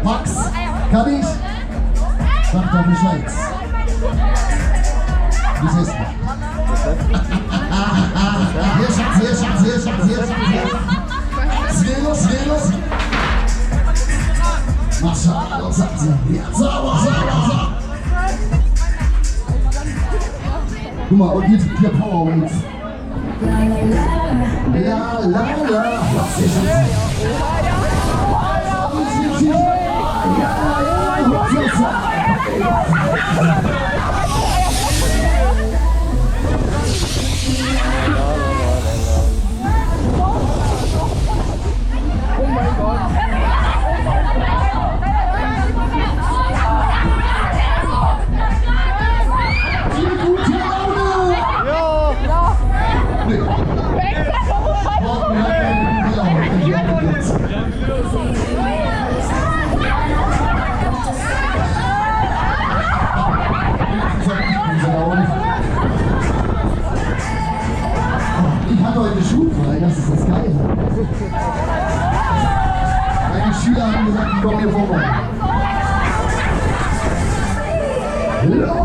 Max, kann ich? Sag doch Bescheid. Wie ist es? Hier, Schatz. Maschallah, sagt sie. Ja, sauber. Guck mal, und hier Powerwings. La. Ich hatte heute schulfrei, das ist das Geile. Meine Schüler haben gesagt, die kommen hier vorbei. Hula.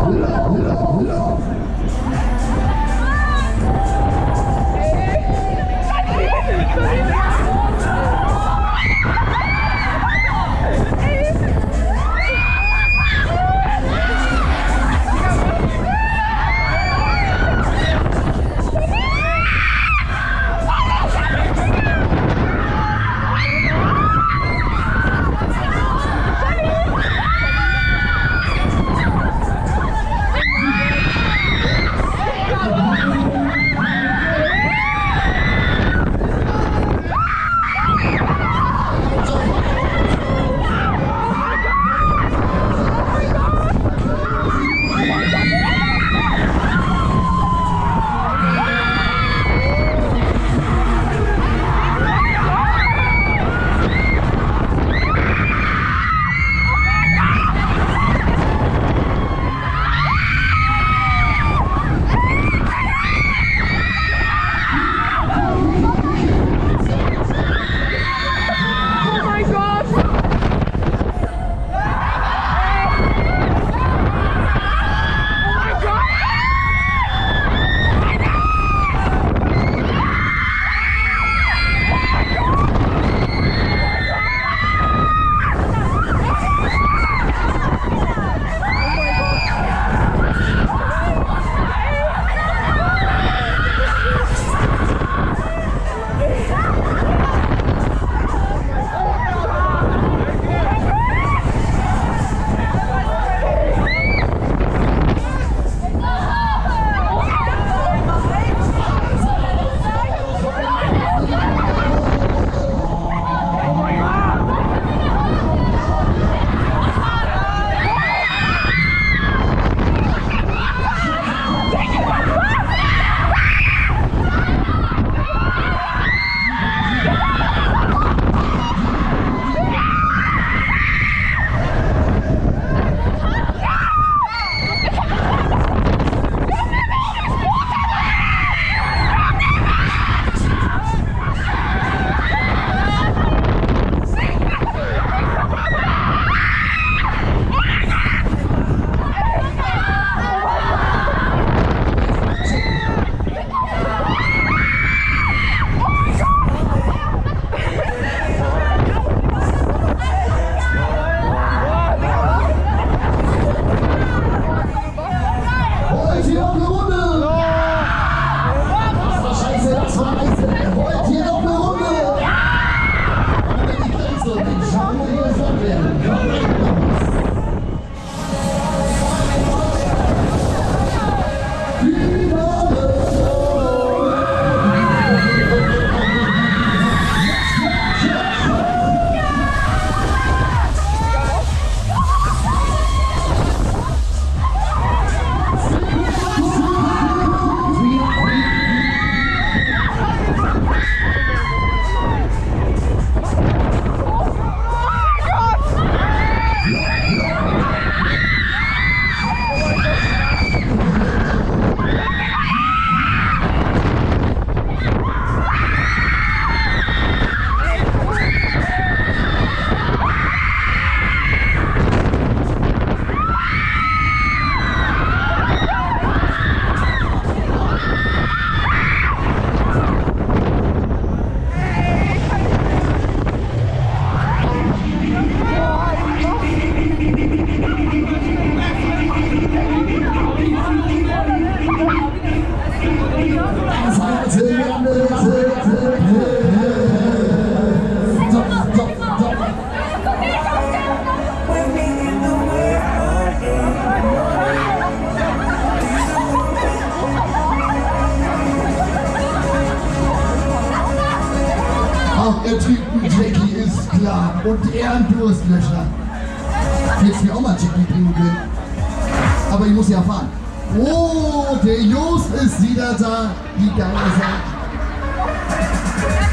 Er trinkt einen Jackie, ist klar. Und er ein Durstlöscher. Hättest mir auch mal einen Jackie bringen können. Aber ich muss ja fahren. Oh, der Jost ist wieder da. Wie geil ist er?